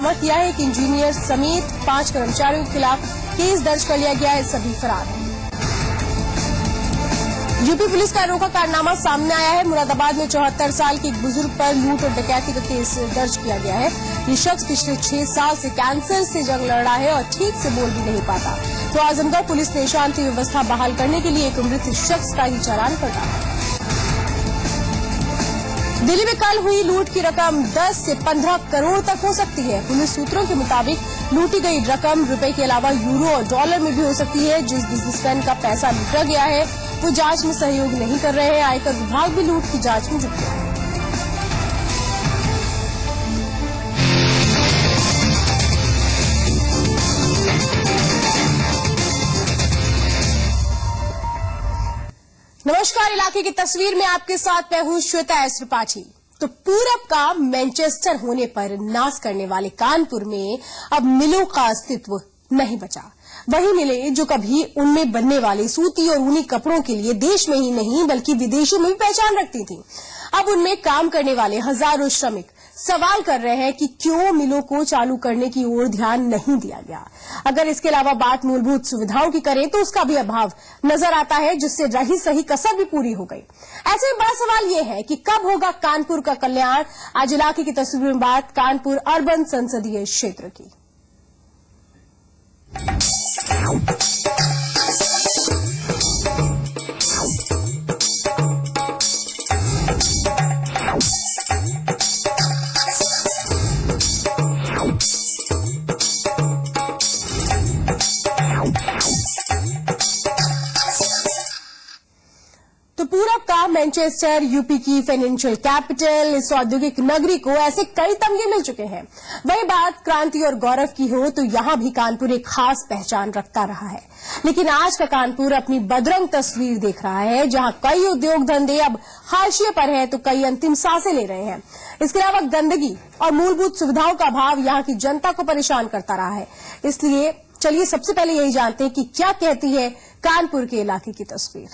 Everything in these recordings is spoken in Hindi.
किया है कि इंजीनियर समेत 5 कर्मचारियों के खिलाफ केस दर्ज कर लिया गया है। सभी फरार हैं। यूपी पुलिस का अनोखा कारनामा सामने आया है। मुरादाबाद में 74 साल के एक बुजुर्ग पर लूट और डकैती का केस दर्ज किया गया है। ये शख्स पिछले 6 साल से कैंसर से जंग लड़ रहा है और ठीक से बोल भी नहीं पाता। तो आजमगढ़ पुलिस ने शांति व्यवस्था बहाल करने के लिए एक मृत शख्स का ही चालान काटा है। दिल्ली में कल हुई लूट की रकम 10 से 15 करोड़ तक हो सकती है। पुलिस सूत्रों के मुताबिक लूटी गई रकम रुपए के अलावा यूरो और डॉलर में भी हो सकती है। जिस बिजनेसमैन का पैसा लूटा गया है वो जांच में सहयोग नहीं कर रहे हैं। आयकर विभाग भी लूट की जांच में जुट गया है। नमस्कार, इलाके की तस्वीर में आपके साथ मैं हूं श्वेता एस त्रिपाठी। तो पूरब का मैनचेस्टर होने पर नाश करने वाले कानपुर में अब मिलों का अस्तित्व नहीं बचा। वही मिलें जो कभी उनमें बनने वाले सूती और ऊनी कपड़ों के लिए देश में ही नहीं बल्कि विदेशों में भी पहचान रखती थी, अब उनमें काम करने वाले हजारों श्रमिक सवाल कर रहे हैं कि क्यों मिलों को चालू करने की ओर ध्यान नहीं दिया गया। अगर इसके अलावा बात मूलभूत सुविधाओं की करें तो उसका भी अभाव नजर आता है, जिससे रही सही कसर भी पूरी हो गई। ऐसे में बड़ा सवाल यह है कि कब होगा कानपुर का कल्याण। आज इलाके की तस्वीर में बात कानपुर अर्बन संसदीय क्षेत्र की। तो पूरब का मैनचेस्टर, यूपी की फाइनेंशियल कैपिटल, इस औद्योगिक नगरी को ऐसे कई तमगे मिल चुके हैं। वही बात क्रांति और गौरव की हो तो यहां भी कानपुर एक खास पहचान रखता रहा है। लेकिन आज का कानपुर अपनी बदरंग तस्वीर देख रहा है, जहां कई उद्योग धंधे अब हाशिए पर है तो कई अंतिम सांसें ले रहे हैं। इसके अलावा गंदगी और मूलभूत सुविधाओं का अभाव यहां की जनता को परेशान करता रहा है। इसलिए चलिए सबसे पहले यही जानते हैं कि क्या कहती है कानपुर के इलाके की तस्वीर।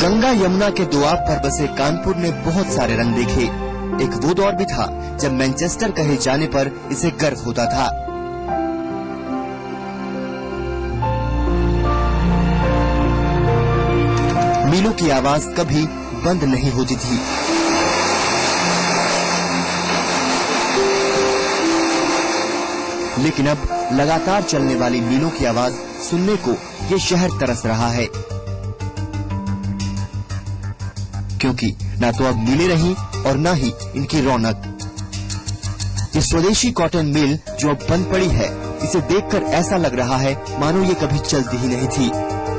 गंगा यमुना के दोआब पर बसे कानपुर ने बहुत सारे रंग देखे। एक वो दौर भी था जब मैनचेस्टर कहे जाने पर इसे गर्व होता था। मिलों की आवाज कभी बंद नहीं होती थी। लेकिन अब लगातार चलने वाली मिलों की आवाज सुनने को ये शहर तरस रहा है, क्योंकि न तो अब मिलें रही और न ही इनकी रौनक। ये स्वदेशी कॉटन मिल जो अब बंद पड़ी है, इसे देखकर ऐसा लग रहा है मानो ये कभी चलती ही नहीं थी।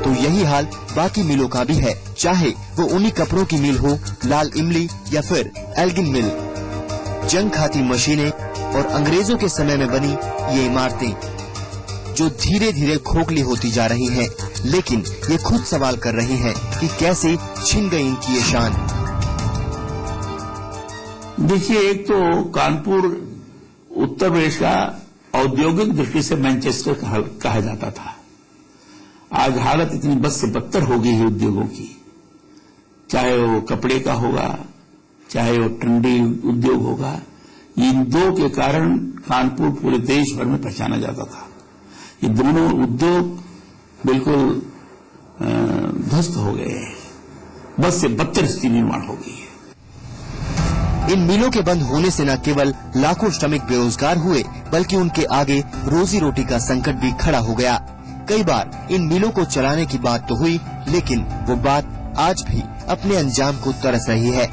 तो यही हाल बाकी मिलों का भी है, चाहे वो उन्हीं कपड़ों की मिल हो, लाल इमली या फिर एल्गिन मिल। जंग खाती मशीनें और अंग्रेजों के समय में बनी ये इमारतें जो धीरे धीरे खोखली होती जा रही हैं, लेकिन ये खुद सवाल कर रही हैं कि कैसे छिन गई इनकी ये शान। देखिए, एक तो कानपुर उत्तर प्रदेश का औद्योगिक दृष्टि से मैनचेस्टर कहा जाता था। आज हालत इतनी बद से बदतर हो गई है उद्योगों की, चाहे वो कपड़े का होगा, चाहे वो टंडी उद्योग होगा। इन दो के कारण कानपुर पूरे देश भर में पहचाना जाता था। ये दोनों उद्योग बिल्कुल ध्वस्त हो गए हैं, बद से बदतर स्थिति निर्माण हो गई है। इन मिलों के बंद होने से न केवल लाखों श्रमिक बेरोजगार हुए, बल्कि उनके आगे रोजी रोटी का संकट भी खड़ा हो गया। कई बार इन मिलों को चलाने की बात तो हुई, लेकिन वो बात आज भी अपने अंजाम को तरस रही है।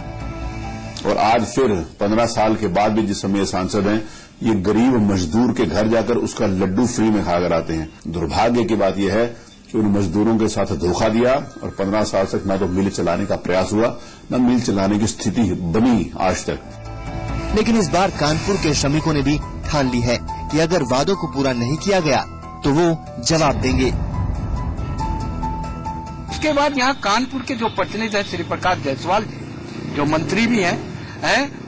और आज फिर 15 साल के बाद भी जिस समय सांसद हैं, ये गरीब मजदूर के घर जाकर उसका लड्डू फ्री में खाकर आते हैं। दुर्भाग्य की बात यह है कि उन मजदूरों के साथ धोखा दिया और 15 साल तक न तो मिल चलाने का प्रयास हुआ, न मिल चलाने की स्थिति बनी आज तक। लेकिन इस बार कानपुर के श्रमिकों ने भी ठान ली है कि अगर वादों को पूरा नहीं किया गया तो वो जवाब देंगे। उसके बाद यहाँ कानपुर के जो प्रतिनिधि हैं श्री प्रकाश जायसवाल जी, जो मंत्री भी हैं,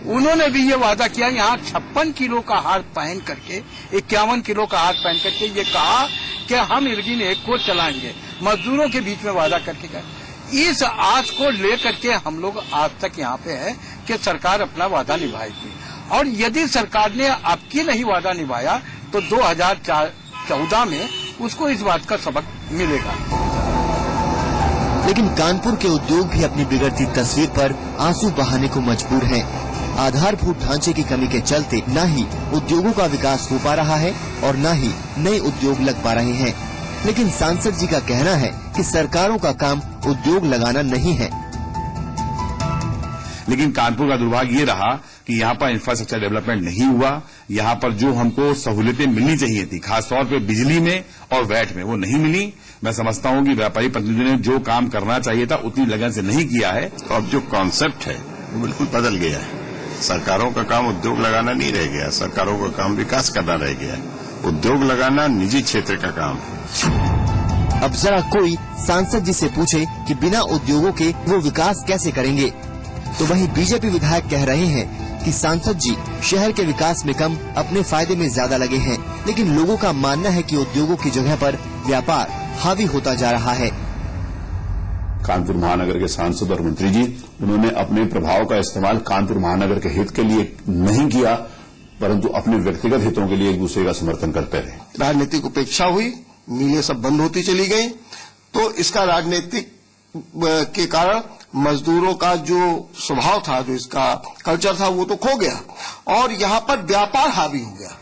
उन्होंने भी ये वादा किया। यहाँ 56 किलो का हार पहन करके 51 किलो का हार पहन करके ये कहा कि हम इर्गिन 1 को चलाएंगे। मजदूरों के बीच में वादा करके गए। इस आस को लेकर के हम लोग आज तक यहाँ पे है कि सरकार अपना वादा निभाएगी, और यदि सरकार ने अब की नहीं वादा निभाया तो 2014 में उसको इस बात का सबक मिलेगा। लेकिन कानपुर के उद्योग भी अपनी बिगड़ती तस्वीर पर आंसू बहाने को मजबूर हैं। आधारभूत ढांचे की कमी के चलते न ही उद्योगों का विकास हो पा रहा है और न ही नए उद्योग लग पा रहे हैं। लेकिन सांसद जी का कहना है कि सरकारों का काम उद्योग लगाना नहीं है। लेकिन कानपुर का दुर्भाग्य ये रहा कि यहाँ पर इंफ्रास्ट्रक्चर डेवलपमेंट नहीं हुआ। यहाँ पर जो हमको सहूलियतें मिलनी चाहिए थी, खासतौर पे बिजली में और वैट में, वो नहीं मिली। मैं समझता हूँ कि व्यापारी प्रतिनिधियों ने जो काम करना चाहिए था उतनी लगन से नहीं किया है। तो अब जो कॉन्सेप्ट है वो बिल्कुल बदल गया है। सरकारों का काम उद्योग लगाना नहीं रह गया, सरकारों का काम विकास करना रह गया है। उद्योग लगाना निजी क्षेत्र का काम है। अब जरा कोई सांसद जी से पूछे कि बिना उद्योगों के वो विकास कैसे करेंगे, तो वहीं बीजेपी विधायक कह रहे हैं कि सांसद जी शहर के विकास में कम, अपने फायदे में ज्यादा लगे हैं। लेकिन लोगों का मानना है कि उद्योगों की जगह पर व्यापार हावी होता जा रहा है। कानपुर महानगर के सांसद और मंत्री जी, उन्होंने अपने प्रभाव का इस्तेमाल कानपुर महानगर के हित के लिए नहीं किया, परंतु अपने व्यक्तिगत हितों के लिए एक दूसरे का समर्थन करते रहे। राजनीतिक उपेक्षा हुई, मिलें सब बंद होती चली गई, तो इसका राजनीतिक के कारण मजदूरों का जो स्वभाव था, जो इसका कल्चर था, वो तो खो गया और यहाँ पर व्यापार हावी हो गया।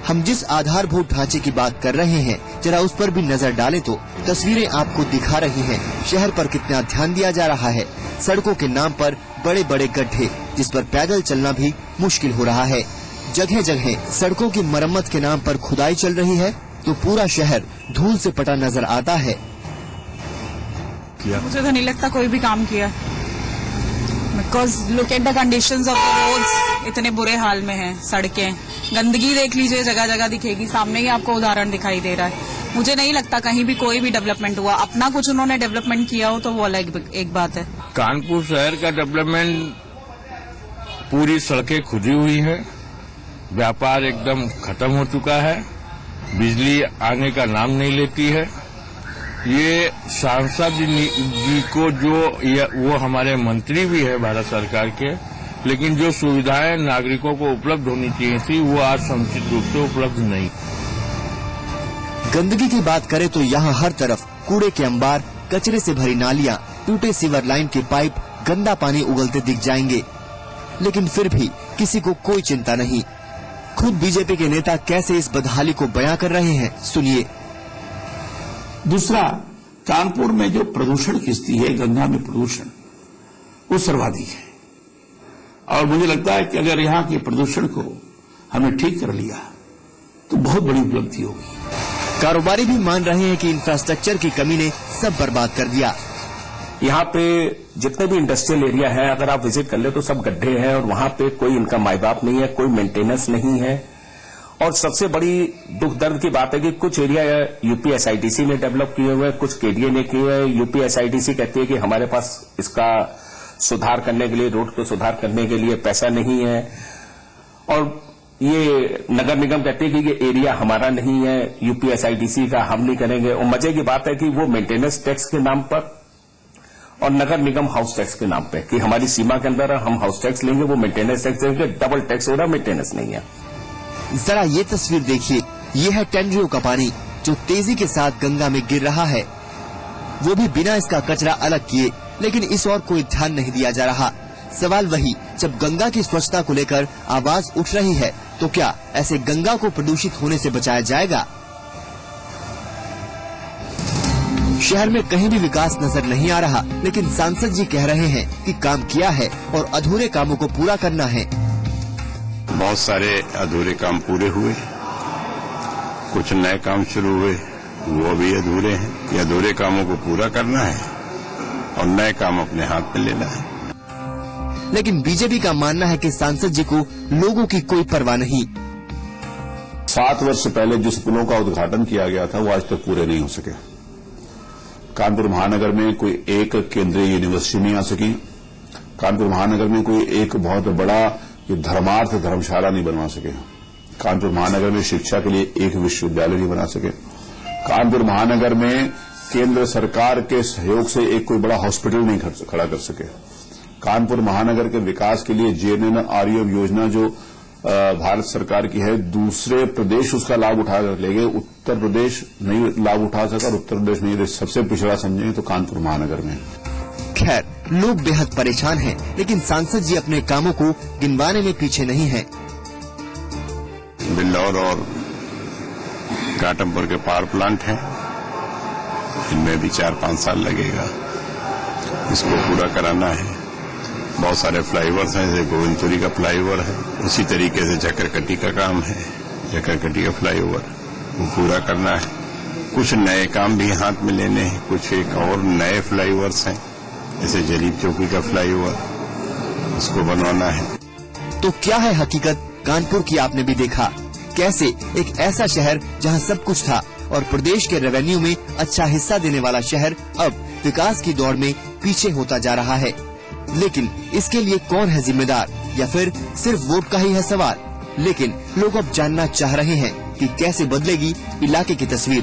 हम जिस आधारभूत ढांचे की बात कर रहे हैं, जरा उस पर भी नजर डालें तो तस्वीरें आपको दिखा रही हैं। शहर पर कितना ध्यान दिया जा रहा है। सड़कों के नाम पर बड़े बड़े गड्ढे, जिस पर पैदल चलना भी मुश्किल हो रहा है। जगह जगह सड़कों की मरम्मत के नाम पर खुदाई चल रही है, तो पूरा शहर धूल से पटा नजर आता है। मुझे तो नहीं लगता कोई भी काम किया, because look at the conditions of the roads, इतने बुरे हाल में हैं सड़कें। गंदगी देख लीजिए, जगह जगह दिखेगी, सामने ही आपको उदाहरण दिखाई दे रहा है। मुझे नहीं लगता कहीं भी कोई भी डेवलपमेंट हुआ। अपना कुछ उन्होंने डेवलपमेंट किया हो तो वो अलग एक बात है। कानपुर शहर का डेवलपमेंट, पूरी सड़कें खुदी हुई है, व्यापार एकदम खत्म हो चुका है, बिजली आने का नाम नहीं लेती है। ये सांसद जी को वो हमारे मंत्री भी है भारत सरकार के, लेकिन जो सुविधाएं नागरिकों को उपलब्ध होनी चाहिए थी वो आज समुचित रूप से उपलब्ध नहीं। गंदगी की बात करें तो यहाँ हर तरफ कूड़े के अंबार, कचरे से भरी नालियाँ, टूटे सीवर लाइन के पाइप, गंदा पानी उगलते दिख जाएंगे। लेकिन फिर भी किसी को कोई चिंता नहीं। खुद बीजेपी के नेता कैसे इस बदहाली को बयां कर रहे हैं, सुनिए। दूसरा, कानपुर में जो प्रदूषण की स्थिति है, गंगा में प्रदूषण, वो सर्वाधिक है। और मुझे लगता है कि अगर यहाँ के प्रदूषण को हमने ठीक कर लिया तो बहुत बड़ी उपलब्धि होगी। कारोबारी भी मान रहे हैं कि इंफ्रास्ट्रक्चर की कमी ने सब बर्बाद कर दिया। यहाँ पे जितने भी इंडस्ट्रियल एरिया है, अगर आप विजिट कर ले तो सब गड्ढे हैं और वहां पे कोई इनका माई बाप नहीं है, कोई मेंटेनेंस नहीं है। और सबसे बड़ी दुख दर्द की बात है कि कुछ एरिया यूपीएसआईडीसी ने डेवलप किए हुए, कुछ केडीए ने किए हुए। यूपीएसआईडीसी कहती है कि हमारे पास इसका सुधार करने के लिए, रोड को सुधार करने के लिए पैसा नहीं है, और ये नगर निगम कहती है कि ये एरिया हमारा नहीं है, यूपीएसआईडीसी का, हम नहीं करेंगे। और मजे की बात है कि वो मेंटेनेंस टैक्स के नाम पर और नगर निगम हाउस टैक्स के नाम पे कि हमारी सीमा के अंदर हम हाउस टैक्स लेंगे, वो मेंटेनेंस टैक्स देंगे, डबल टैक्स हो रहा, मेंटेनेंस नहीं है। जरा ये तस्वीर देखिए, ये है टेंडरियों का पानी जो तेजी के साथ गंगा में गिर रहा है, वो भी बिना इसका कचरा अलग किए। लेकिन इस और कोई ध्यान नहीं दिया जा रहा। सवाल वही, जब गंगा की स्वच्छता को लेकर आवाज उठ रही है तो क्या ऐसे गंगा को प्रदूषित होने से बचाया जाएगा? शहर में कहीं भी विकास नजर नहीं आ रहा, लेकिन सांसद जी कह रहे हैं कि काम किया है और अधूरे कामों को पूरा करना है। बहुत सारे अधूरे काम पूरे हुए, कुछ नए काम शुरू हुए, वो भी अधूरे हैं। ये अधूरे कामों को पूरा करना है और नए काम अपने हाथ में लेना है। लेकिन बीजेपी का मानना है कि सांसद जी को लोगों की कोई परवाह नहीं। 7 वर्ष पहले जिस पुलों का उद्घाटन किया गया था वो आज तक पूरे नहीं हो सके। कानपुर महानगर में कोई एक केंद्रीय यूनिवर्सिटी नहीं आ सकी। कानपुर महानगर में कोई एक बहुत बड़ा धर्मार्थ धर्मशाला नहीं बनवा सके। कानपुर महानगर में शिक्षा के लिए एक विश्वविद्यालय नहीं बना सके। कानपुर महानगर में केंद्र सरकार के सहयोग से एक कोई बड़ा हॉस्पिटल नहीं खड़ा कर सके। कानपुर महानगर के विकास के लिए JNNREGM योजना जो भारत सरकार की है, दूसरे प्रदेश उसका लाभ उठा ले गए, उत्तर प्रदेश नहीं लाभ उठा सका और उत्तर प्रदेश में सबसे पिछड़ा समझेंगे तो कानपुर महानगर में। खैर, लोग बेहद परेशान हैं, लेकिन सांसद जी अपने कामों को गिनवाने में पीछे नहीं हैं। बिल्लौर और घाटमपुर के पावर प्लांट हैं, इनमें भी 4-5 साल लगेगा, इसको पूरा कराना है। बहुत सारे फ्लाईओवर्स हैं, जैसे गोविंदपुरी का फ्लाईओवर है, उसी तरीके से चकरकटी का काम है, चकरकटी का फ्लाईओवर वो पूरा करना है। कुछ नए काम भी हाथ में लेने हैं, कुछ एक और नए फ्लाईओवर्स हैं, जैसे जरीब चौकी का फ्लाईओवर, उसको बनवाना है। तो क्या है हकीकत? कानपुर की आपने भी देखा, कैसे एक ऐसा शहर जहां सब कुछ था और प्रदेश के रेवेन्यू में अच्छा हिस्सा देने वाला शहर अब विकास की दौड़ में पीछे होता जा रहा है। लेकिन इसके लिए कौन है जिम्मेदार, या फिर सिर्फ वोट का ही है सवाल? लेकिन लोग अब जानना चाह रहे हैं कि कैसे बदलेगी इलाके की तस्वीर।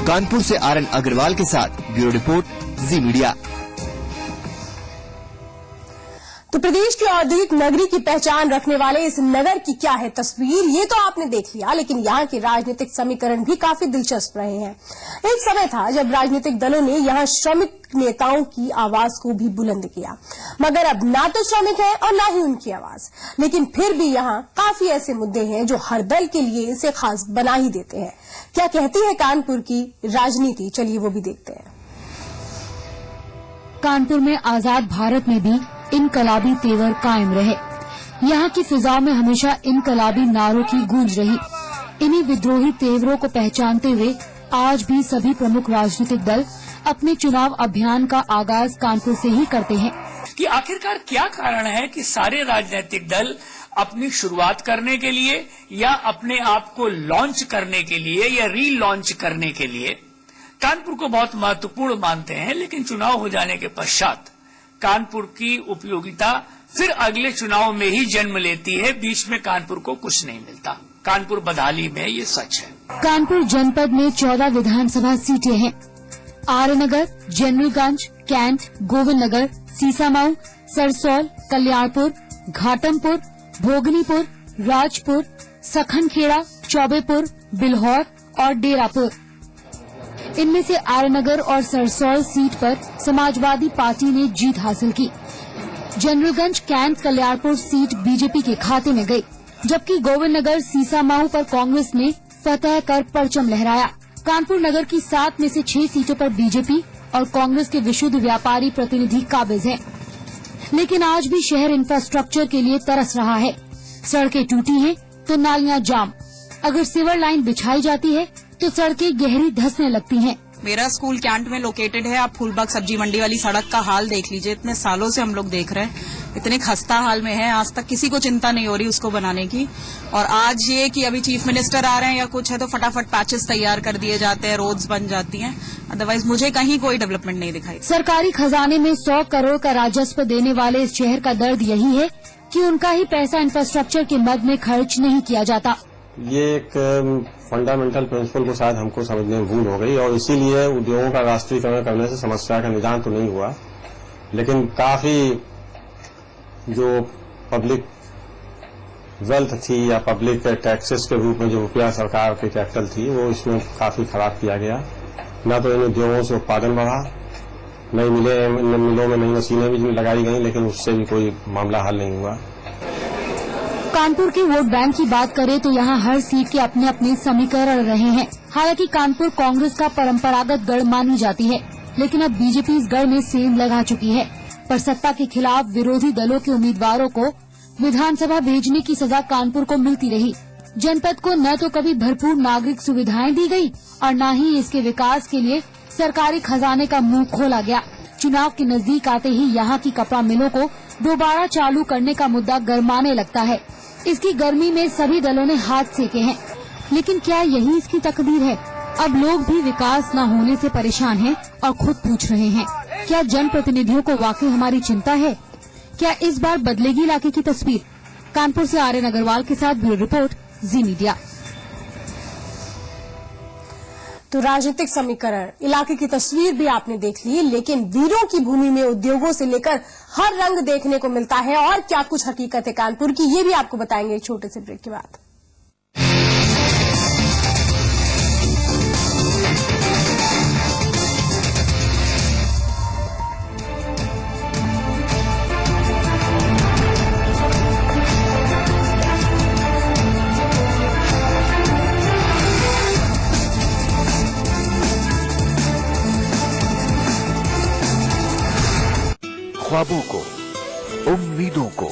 कानपुर से RN अग्रवाल के साथ ब्यूरो रिपोर्ट, जी मीडिया। तो प्रदेश की औद्योगिक नगरी की पहचान रखने वाले इस नगर की क्या है तस्वीर, ये तो आपने देख लिया, लेकिन यहाँ के राजनीतिक समीकरण भी काफी दिलचस्प रहे हैं। एक समय था जब राजनीतिक दलों ने यहाँ श्रमिक नेताओं की आवाज को भी बुलंद किया, मगर अब ना तो श्रमिक है और ना ही उनकी आवाज। लेकिन फिर भी यहाँ काफी ऐसे मुद्दे हैं जो हर दल के लिए इसे खास बना ही देते हैं। क्या कहती है कानपुर की राजनीति, चलिए वो भी देखते हैं। कानपुर में आजाद भारत में भी इनकलाबी तेवर कायम रहे। यहाँ की फिजाओं में हमेशा इनकलाबी नारों की गूंज रही। इन्हीं विद्रोही तेवरों को पहचानते हुए आज भी सभी प्रमुख राजनीतिक दल अपने चुनाव अभियान का आगाज कानपुर से ही करते हैं। कि आखिरकार क्या कारण है कि सारे राजनीतिक दल अपनी शुरुआत करने के लिए या अपने आप को लॉन्च करने के लिए या रीलॉन्च करने के लिए कानपुर को बहुत महत्वपूर्ण मानते हैं, लेकिन चुनाव हो जाने के पश्चात कानपुर की उपयोगिता फिर अगले चुनाव में ही जन्म लेती है, बीच में कानपुर को कुछ नहीं मिलता। कानपुर बदहाली में ये सच है। कानपुर जनपद में 14 विधानसभा सीटें हैं। आर्यनगर, जनरलगंज, कैंट, गोविंदनगर, सीसामाऊ, सरसौल, कल्याणपुर, घाटमपुर, भोगनीपुर, राजपुर, सखनखेड़ा, चौबेपुर, बिल्हौर और डेरापुर। इनमें से आर्यनगर और सरसौल सीट पर समाजवादी पार्टी ने जीत हासिल की। जनरलगंज, कैंट, कल्याणपुर सीट बीजेपी के खाते में गई, जबकि गोविंदनगर, सीसामाऊ पर कांग्रेस ने फतह कर परचम लहराया। कानपुर नगर की 7 में से 6 सीटों पर बीजेपी और कांग्रेस के विशुद्ध व्यापारी प्रतिनिधि काबिज हैं। लेकिन आज भी शहर इंफ्रास्ट्रक्चर के लिए तरस रहा है। सड़कें टूटी हैं तो नालियां जाम। अगर सीवर लाइन बिछाई जाती है तो सड़कें गहरी धंसने लगती हैं। मेरा स्कूल कैंट में लोकेटेड है। आप फूलबाग सब्जी मंडी वाली सड़क का हाल देख लीजिए। इतने सालों से हम लोग देख रहे हैं, इतने खस्ता हाल में है। आज तक किसी को चिंता नहीं हो रही उसको बनाने की। और आज ये कि अभी चीफ मिनिस्टर आ रहे हैं या कुछ है तो फटाफट पैचेस तैयार कर दिए जाते हैं, रोड्स बन जाती हैं। अदरवाइज मुझे कहीं कोई डेवलपमेंट नहीं दिखाई। सरकारी खजाने में 100 करोड़ का राजस्व देने वाले इस शहर का दर्द यही है कि उनका ही पैसा इंफ्रास्ट्रक्चर के मद में खर्च नहीं किया जाता। ये एक फंडामेंटल प्रिंसिपल को शायद हमको समझने में भूल हो गई और इसीलिए उद्योगों का राष्ट्रीयकरण करने से समस्या का निदान तो नहीं हुआ, लेकिन काफी जो पब्लिक वेल्थ थी या पब्लिक टैक्सेस के रूप में जो रुपया सरकार की कैपिटल थी वो इसमें काफी खराब किया गया। न तो इन उद्योगों से उत्पादन बढ़ा, नई मिलों में नई मशीनें भी लगाई गई, लेकिन उससे भी कोई मामला हल नहीं हुआ। कानपुर के वोट बैंक की बात करें तो यहाँ हर सीट के अपने अपने समीकरण रहे हैं। हालांकि कानपुर कांग्रेस का परंपरागत गढ़ मानी जाती है, लेकिन अब बीजेपी इस गढ़ में सेंध लगा चुकी है। पर सत्ता के खिलाफ विरोधी दलों के उम्मीदवारों को विधानसभा भेजने की सजा कानपुर को मिलती रही। जनपद को न तो कभी भरपूर नागरिक सुविधाएं दी गई और न ही इसके विकास के लिए सरकारी खजाने का मुंह खोला गया। चुनाव के नजदीक आते ही यहाँ की कपड़ा मिलों को दोबारा चालू करने का मुद्दा गरमाने लगता है। इसकी गर्मी में सभी दलों ने हाथ सेके हैं, लेकिन क्या यही इसकी तकदीर है? अब लोग भी विकास न होने से परेशान हैं और खुद पूछ रहे हैं, क्या जनप्रतिनिधियों को वाकई हमारी चिंता है? क्या इस बार बदलेगी इलाके की तस्वीर? कानपुर से RN अग्रवाल के साथ ब्यूरो रिपोर्ट, जी मीडिया। तो राजनीतिक समीकरण, इलाके की तस्वीर भी आपने देख ली, लेकिन वीरों की भूमि में उद्योगों से लेकर हर रंग देखने को मिलता है। और क्या कुछ हकीकत है कानपुर की, ये भी आपको बताएंगे एक छोटे से ब्रेक के बाद। ख्वाबों को, उम्मीदों को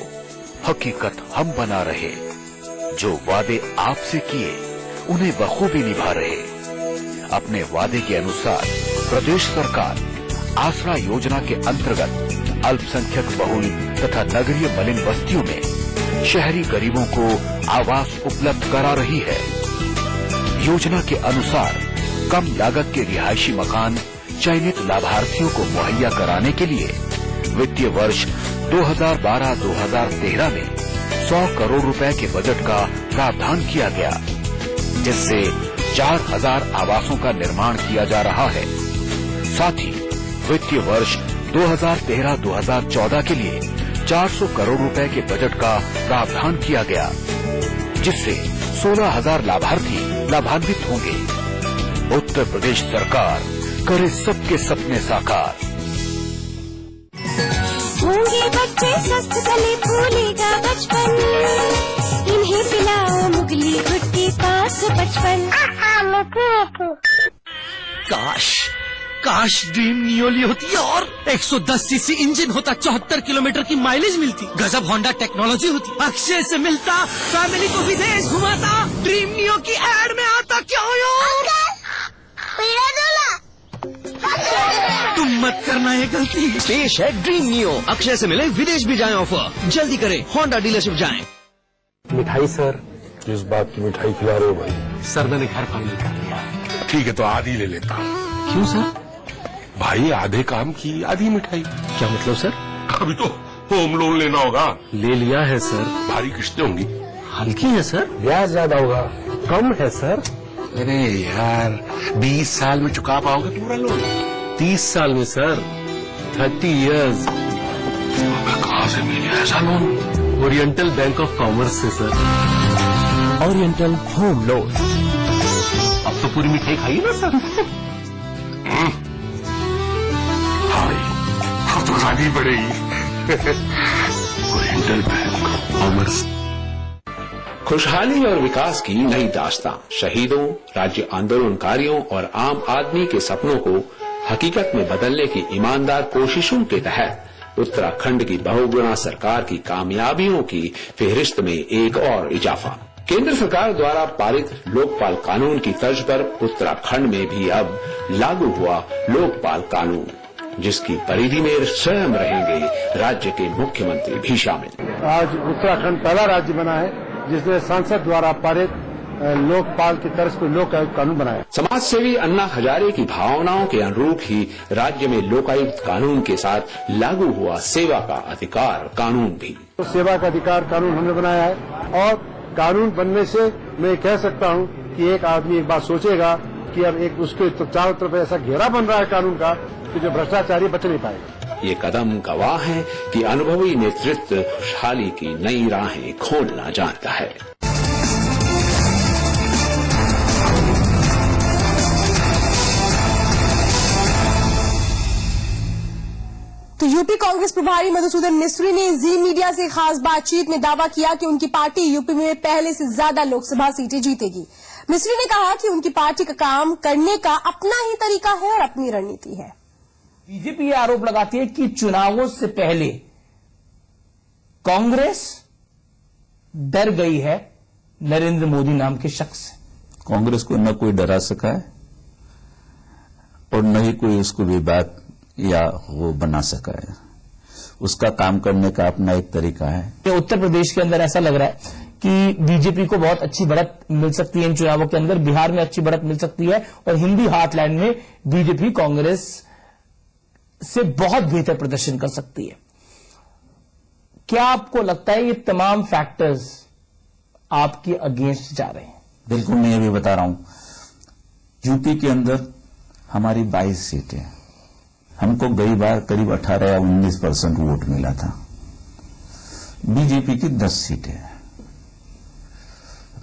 हकीकत हम बना रहे, जो वादे आपसे किए उन्हें बखूबी निभा रहे। अपने वादे के अनुसार प्रदेश सरकार आसरा योजना के अंतर्गत अल्पसंख्यक बहुल तथा नगरीय मलिन बस्तियों में शहरी गरीबों को आवास उपलब्ध करा रही है। योजना के अनुसार कम लागत के रिहायशी मकान चयनित लाभार्थियों को मुहैया कराने के लिए वित्तीय वर्ष 2012-2013 में 100 करोड़ रुपए के बजट का प्रावधान किया गया, जिससे 4000 आवासों का निर्माण किया जा रहा है। साथ ही वित्तीय वर्ष 2013-2014 के लिए 400 करोड़ रुपए के बजट का प्रावधान किया गया, जिससे 16000 लाभार्थी लाभान्वित होंगे। उत्तर प्रदेश सरकार करे सबके सपने साकार। होंगे बच्चे स्वस्थ भले भूलेगा बचपन, इन्हें पिलाओ मुगली गुट्टी 555। काश ड्रीम नियो ली होती और 110 सीसी इंजन होता, 74 किलोमीटर की माइलेज मिलती, गजब होंडा टेक्नोलॉजी होती, अक्षय से मिलता, फैमिली को विदेश घुमाता, ड्रीम नियो की एड में आता। क्या तुम मत करना ये गलती। पेश है ड्रीम नियो, अक्षय से मिले विदेश भी जाएं ऑफर। जल्दी करें, होंडा डीलरशिप जाएं। मिठाई सर, किस बात की मिठाई खिला रहे हो भाई? सर मैंने घर फाइनल कर लिया। ठीक है तो आधी ले लेता हूँ। क्यों सर? भाई आधे काम की आधी मिठाई। क्या मतलब सर? अभी तो होम लोन लेना होगा। ले लिया है सर। भारी किस्तें होंगी। हल्की है सर। ब्याज ज्यादा होगा। कम है सर। अरे यार 20 साल में चुका पाओगे पूरा लोन? 30 साल में सर, 30 इयर्स। कहाँ से मिल गया ऐसा loan? Oriental bank of commerce से सर। Oriental home loan. अब तो पूरी मिठाई खाई ना सर? भाई अब तो खानी पड़ेगी। Oriental bank of commerce. खुशहाली और विकास की नई दास्तां, शहीदों, राज्य आंदोलनकारियों और आम आदमी के सपनों को हकीकत में बदलने की ईमानदार कोशिशों के तहत उत्तराखंड की बहुगुणा सरकार की कामयाबियों की फेहरिस्त में एक और इजाफा। केंद्र सरकार द्वारा पारित लोकपाल कानून की तर्ज पर उत्तराखंड में भी अब लागू हुआ लोकपाल कानून, जिसकी परिधि में स्वयं रहेंगे राज्य के मुख्यमंत्री भी शामिल। आज उत्तराखंड पहला राज्य बना है जिसने संसद द्वारा पारित लोकपाल की तर्ज पर लोक आयुक्त कानून बनाया। समाज सेवी अन्ना हजारे की भावनाओं के अनुरूप ही राज्य में लोकायुक्त कानून के साथ लागू हुआ सेवा का अधिकार कानून भी। तो सेवा का अधिकार कानून हमने बनाया है और कानून बनने से मैं कह सकता हूं कि एक आदमी एक बात सोचेगा कि अब एक उसके तो चारों तरफ ऐसा घेरा बन रहा है कानून का कि जो भ्रष्टाचारी बच नहीं पाएगा। ये कदम गवाह है कि अनुभवी नेतृत्व खुशहाली की नई राहें खोलना जानता है। तो यूपी कांग्रेस प्रभारी मधुसूदन मिस्त्री ने जी मीडिया से खास बातचीत में दावा किया कि उनकी पार्टी यूपी में पहले से ज्यादा लोकसभा सीटें जीतेगी। मिस्त्री ने कहा कि उनकी पार्टी का काम करने का अपना ही तरीका है और अपनी रणनीति है। बीजेपी ये आरोप लगाती है कि चुनावों से पहले कांग्रेस डर गई है नरेंद्र मोदी नाम के शख्स से। कांग्रेस को न कोई डरा सका है और न ही कोई उसको विवाद या वो बना सका है। उसका काम करने का अपना एक तरीका है। उत्तर प्रदेश के अंदर ऐसा लग रहा है कि बीजेपी को बहुत अच्छी बढ़त मिल सकती है इन चुनावों के अंदर, बिहार में अच्छी बढ़त मिल सकती है और हिंदी हार्टलैंड में बीजेपी कांग्रेस से बहुत बेहतर प्रदर्शन कर सकती है। क्या आपको लगता है ये तमाम फैक्टर्स आपके अगेंस्ट जा रहे हैं? बिल्कुल, मैं ये भी बता रहा हूं यूपी के अंदर हमारी 22 सीटें, हमको गई बार करीब 18 या 19% वोट मिला था। बीजेपी की 10 सीटें,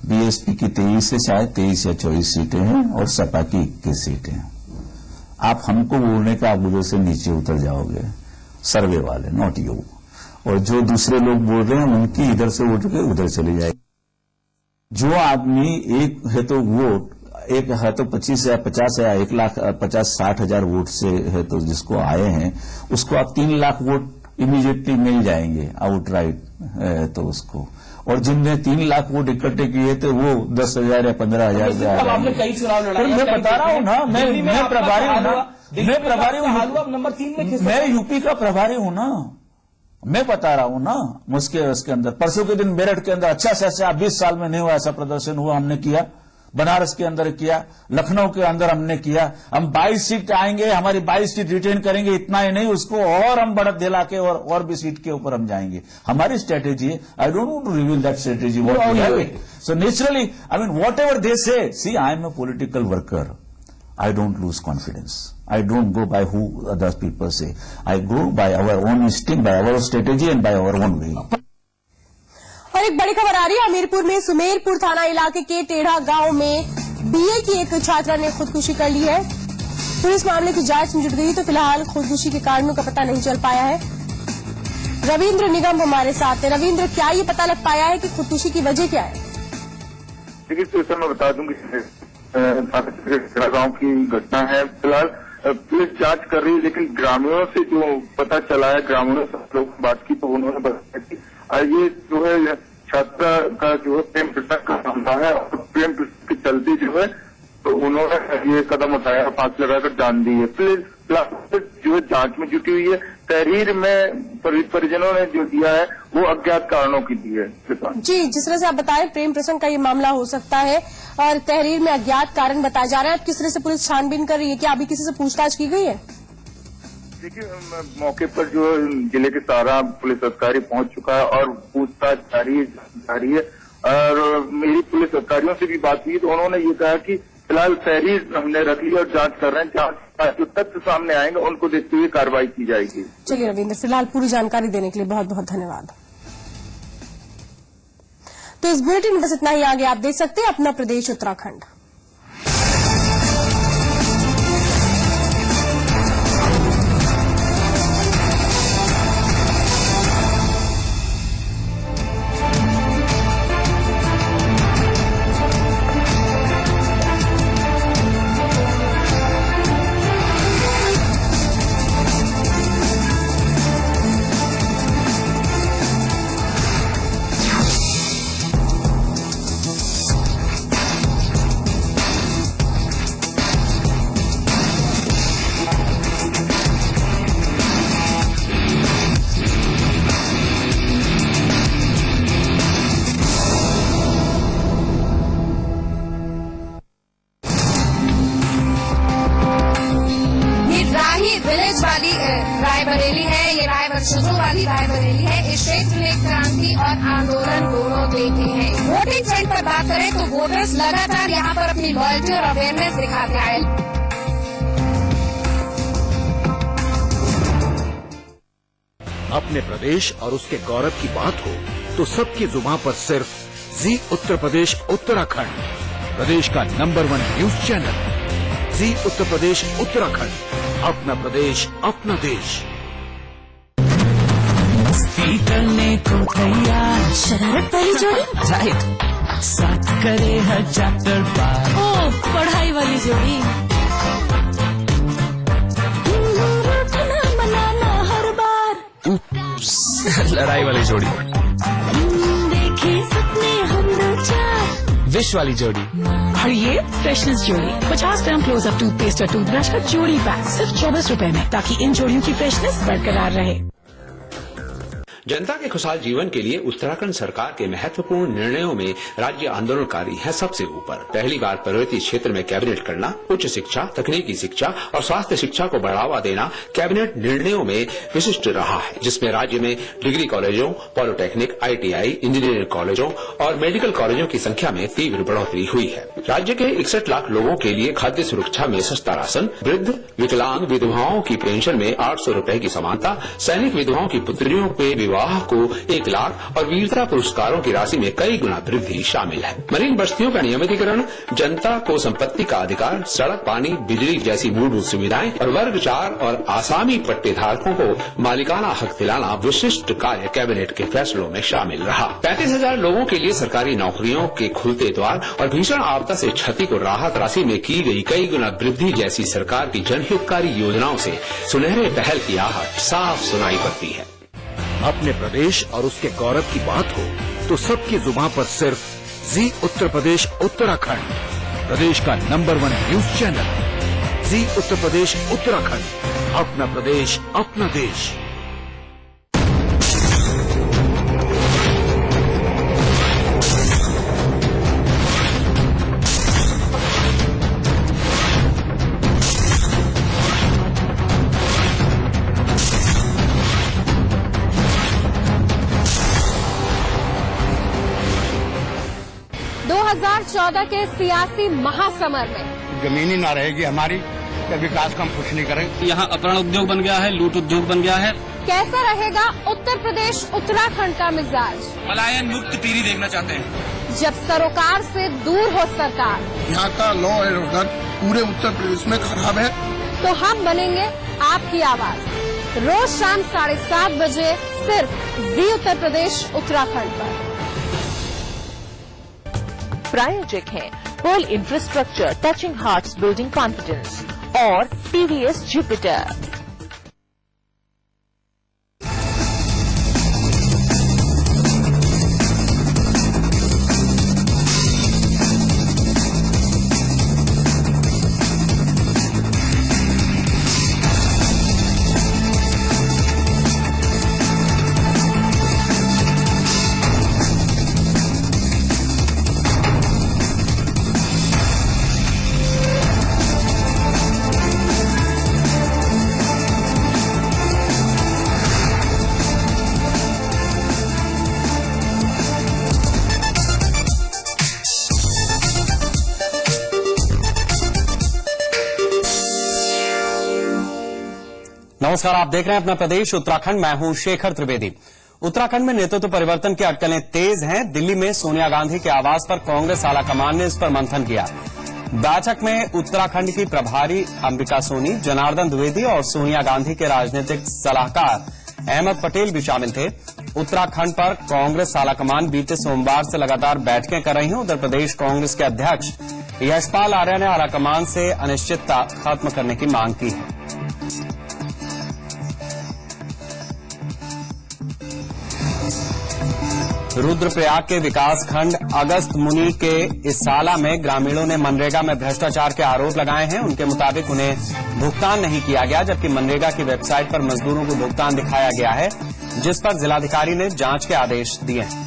बीएसपी की 23 से शायद 23 या 24 सीटें हैं और सपा की 21 सीटें। आप हमको बोलने का आप उधर से नीचे उतर जाओगे, सर्वे वाले, नॉट यू। और जो दूसरे लोग बोल रहे हैं उनकी इधर से उठ के उधर चले जाएगी। जो आदमी एक है तो वोट, एक है तो 25 या 50 या 1,50,60,000 वोट से है तो जिसको आए हैं उसको आप 3 लाख वोट इमीडिएटली मिल जाएंगे आउटराइट तो उसको। और जिनने 3 लाख वोट इकट्ठे किए थे वो 10,000 या 15,000 से आ आपने कई चुनाव लड़ाए, मैं बता रहा हूँ ना, मैं प्रभारी हूँ ना, मैं प्रभारी हूँ, नंबर 3 में मैं यूपी का प्रभारी हूँ ना, मैं बता रहा हूँ ना। उसके अंदर परसों के दिन मेरठ के अंदर अच्छा से अच्छा 20 साल में नहीं हुआ ऐसा प्रदर्शन हुआ, हमने किया। बनारस के अंदर किया, लखनऊ के अंदर हमने किया। हम 22 सीट आएंगे, हमारी 22 सीट रिटेन करेंगे, इतना ही नहीं उसको और हम बढ़त दिला के और भी सीट के ऊपर हम जाएंगे। हमारी स्ट्रेटेजी है। I don't want to reveal that strategy what we have it. So naturally I mean whatever they say, see I am a political worker, I don't lose confidence. I don't go by who other people say. I go by our own instinct, by our strategy and by our own will. और एक बड़ी खबर आ रही है हमीरपुर में। सुमेरपुर थाना इलाके के टेढ़ा गांव में बीए की एक छात्रा ने खुदकुशी कर ली है। पुलिस मामले की जांच में जुट गई तो फिलहाल खुदकुशी के कारणों का पता नहीं चल पाया है। रविंद्र निगम हमारे साथ है। रविंद्र, क्या ये पता लग पाया है कि खुदकुशी की वजह क्या है? देखिए सर, मैं बता दूं कि गांव की घटना है। फिलहाल पुलिस जांच कर रही है, लेकिन ग्रामीणों से जो पता चला है, ग्रामीणों से लोग बात की तो उन्होंने बताया कि ये जो है छात्रा का जो है प्रेम प्रसंग का मामला है और प्रेम प्रसंग के चलते जो है तो उन्होंने ये कदम उठाया, फांसी लगाकर जान दी है। पुलिस जो है जांच में जुटी हुई है। तहरीर में परिजनों ने जो दिया है वो अज्ञात कारणों की दी है। जी, जिस तरह से आप बताएं प्रेम प्रसंग का ये मामला हो सकता है और तहरीर में अज्ञात कारण बताए जा रहे हैं। अब किस तरह से पुलिस छानबीन कर रही है? क्या अभी किसी से पूछताछ की गई है? देखिए, मौके पर जो जिले के सारा पुलिस अधिकारी पहुंच चुका है और पूछताछ जारी है। और मेरी पुलिस अधिकारियों से भी बात हुई तो उन्होंने ये कहा कि फिलहाल तहरीर हमने रख ली और जांच कर रहे हैं। जांच जो तथ्य सामने आएंगे उनको देखते हुए कार्रवाई की जाएगी। चलिए रविंद्र, फिलहाल पूरी जानकारी देने के लिए बहुत बहुत धन्यवाद। तो इस बुलेटिन में बस इतना ही। आगे आप देख सकते हैं अपना प्रदेश उत्तराखंड। विलेज वाली रायबरेली है, ये रायबरेली वाली रायबरेली है। इस क्षेत्र में क्रांति और आंदोलन दोनों देखे हैं। वोटिंग ट्रेंड पर बात करें तो वोटर्स लगातार यहाँ पर अपनी लॉयल्टी और अवेयरनेस दिखाते आए। अपने प्रदेश और उसके गौरव की बात हो तो सबकी जुबान पर सिर्फ जी उत्तर प्रदेश उत्तराखंड, प्रदेश का नंबर 1 न्यूज चैनल। जी उत्तर प्रदेश उत्तराखंड, अपना प्रदेश अपना देश। करने को तैयार, शरारत वाली जोड़ी, राइट, साथ करे हर चैप्टर पार। ओ, पढ़ाई वाली जोड़ी, बनाना हर बार। लड़ाई वाली जोड़ी, देखे सपने हम दो चार। विश वाली जोड़ी, और ये फ्रेशनेस जोड़ी 50 ग्राम क्लोजअप टूथपेस्ट और टूथब्रश का जोड़ी पैक सिर्फ 24 रुपए में, ताकि इन जोड़ियों की फ्रेशनेस बरकरार रहे। जनता के खुशहाल जीवन के लिए उत्तराखंड सरकार के महत्वपूर्ण निर्णयों में राज्य आंदोलनकारी है सबसे ऊपर। पहली बार पर्वतीय क्षेत्र में कैबिनेट करना, उच्च शिक्षा, तकनीकी शिक्षा और स्वास्थ्य शिक्षा को बढ़ावा देना कैबिनेट निर्णयों में विशिष्ट रहा है, जिसमें राज्य में डिग्री कॉलेजों, पॉलिटेक्निक, ITI, इंजीनियरिंग कॉलेजों और मेडिकल कॉलेजों की संख्या में तीव्र बढ़ोतरी हुई है। राज्य के 61 लाख लोगों के लिए खाद्य सुरक्षा में सस्ता राशन, वृद्ध विकलांग विधवाओं की पेंशन में 800 रुपए की समानता, सैनिक विधवाओं की पुत्रियों पे विवाह को 1 लाख और वीरता पुरस्कारों की राशि में कई गुना वृद्धि शामिल है। मरीन बस्तियों का नियमितीकरण, जनता को संपत्ति का अधिकार, सड़क, पानी, बिजली जैसी मूलभूत सुविधाएं और वर्ग 4 और आसामी पट्टेधारकों को मालिकाना हक दिलाना विशिष्ट कार्य कैबिनेट के फैसलों में शामिल रहा। 35,000 लोगों के लिए सरकारी नौकरियों के खुलते द्वार और भीषण आपदा से क्षति को राहत राशि में की गई कई गुना वृद्धि जैसी सरकार की जनहितकारी योजनाओं से सुनहरे पहल की आहट साफ सुनाई पड़ती है। अपने प्रदेश और उसके गौरव की बात हो तो सबकी जुबान पर सिर्फ जी उत्तर प्रदेश उत्तराखंड, प्रदेश का नंबर 1 न्यूज चैनल। जी उत्तर प्रदेश उत्तराखंड, अपना प्रदेश अपना देश। के सियासी महासमर में जमीनी ना रहेगी हमारी, या विकास का हम कुछ नहीं करेंगे। यहाँ अपहरण उद्योग बन गया है, लूट उद्योग बन गया है। कैसा रहेगा उत्तर प्रदेश उत्तराखंड का मिजाज? पलायन मुक्त पीढ़ी देखना चाहते हैं। जब सरोकार से दूर हो सरकार, यहाँ का लॉ एंड ऑर्डर पूरे उत्तर प्रदेश में खराब है, तो हम बनेंगे आपकी आवाज। रोज शाम 7:30 बजे सिर्फ जी उत्तर प्रदेश उत्तराखंड पर। प्रायोजक हैं pole infrastructure touching hearts building confidence और टीवीएस जुपिटर। नमस्कार, आप देख रहे हैं अपना प्रदेश उत्तराखंड। मैं हूं शेखर त्रिवेदी। उत्तराखंड में नेतृत्व परिवर्तन की अटकलें तेज हैं। दिल्ली में सोनिया गांधी के आवास पर कांग्रेस आलाकमान ने इस पर मंथन किया। बैठक में उत्तराखंड की प्रभारी अंबिका सोनी, जनार्दन द्विवेदी और सोनिया गांधी के राजनीतिक सलाहकार अहमद पटेल भी शामिल थे। उत्तराखंड पर कांग्रेस आलाकमान बीते सोमवार से लगातार बैठकें कर रही हैं। उधर प्रदेश कांग्रेस के अध्यक्ष यशपाल आर्य ने आलाकमान से अनिश्चितता खत्म करने की मांग की है। रुद्रप्रयाग के विकासखंड अगस्त मुनि के इसाला में ग्रामीणों ने मनरेगा में भ्रष्टाचार के आरोप लगाए हैं। उनके मुताबिक उन्हें भुगतान नहीं किया गया, जबकि मनरेगा की वेबसाइट पर मजदूरों को भुगतान दिखाया गया है, जिस पर जिलाधिकारी ने जांच के आदेश दिए हैं।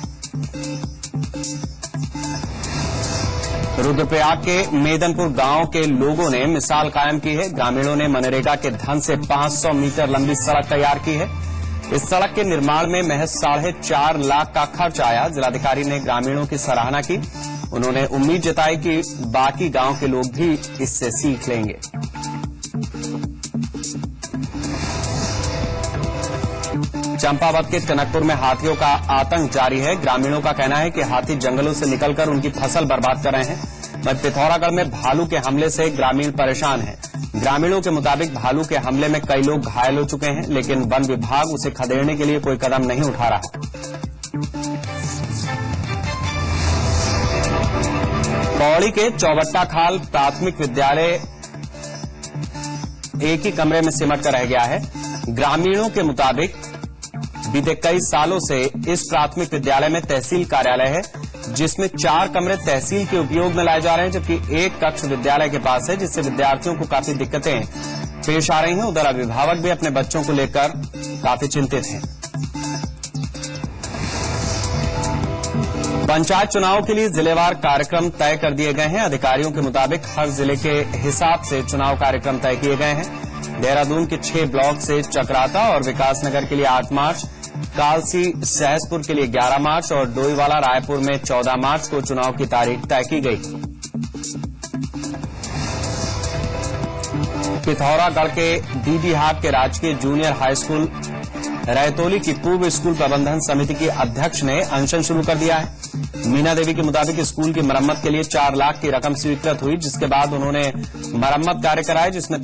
रुद्रप्रयाग के मेदनपुर गांव के लोगों ने मिसाल कायम की है। ग्रामीणों ने मनरेगा के धन से 500 मीटर लंबी सड़क तैयार की है। इस सड़क के निर्माण में महज 4.5 लाख का खर्च आया। जिलाधिकारी ने ग्रामीणों की सराहना की। उन्होंने उम्मीद जताई कि बाकी गांव के लोग भी इससे सीख लेंगे। चंपावत के टनकपुर में हाथियों का आतंक जारी है। ग्रामीणों का कहना है कि हाथी जंगलों से निकलकर उनकी फसल बर्बाद कर रहे हैं। वहीं पिथौरागढ़ में भालू के हमले से ग्रामीण परेशान हैं। ग्रामीणों के मुताबिक भालू के हमले में कई लोग घायल हो चुके हैं, लेकिन वन विभाग उसे खदेड़ने के लिए कोई कदम नहीं उठा रहा। पौड़ी के चौबट्टा खाल प्राथमिक विद्यालय एक ही कमरे में सिमट कर रह गया है। ग्रामीणों के मुताबिक बीते कई सालों से इस प्राथमिक विद्यालय में तहसील कार्यालय है, जिसमें 4 कमरे तहसील के उपयोग में लाए जा रहे हैं, जबकि एक कक्ष विद्यालय के पास है, जिससे विद्यार्थियों को काफी दिक्कतें पेश आ रही हैं। उधर अभिभावक भी अपने बच्चों को लेकर काफी चिंतित हैं। पंचायत चुनाव के लिए जिलेवार कार्यक्रम तय कर दिए गए हैं। अधिकारियों के मुताबिक हर जिले के हिसाब से चुनाव कार्यक्रम तय किए गए हैं। देहरादून के 6 ब्लॉक से चक्राता और विकासनगर के लिए 8 मार्च, कालसी सहसपुर के लिए 11 मार्च और डोईवाला रायपुर में 14 मार्च को चुनाव की तारीख तय की गई। पिथौरागढ़ के डीडी हाट के राजकीय जूनियर हाई स्कूल रैतोली की पूर्व स्कूल प्रबंधन समिति की अध्यक्ष ने अनशन शुरू कर दिया है। मीना देवी के मुताबिक स्कूल की मरम्मत के लिए 4 लाख की रकम स्वीकृत हुई, जिसके बाद उन्होंने मरम्मत कार्य कराया, जिसमें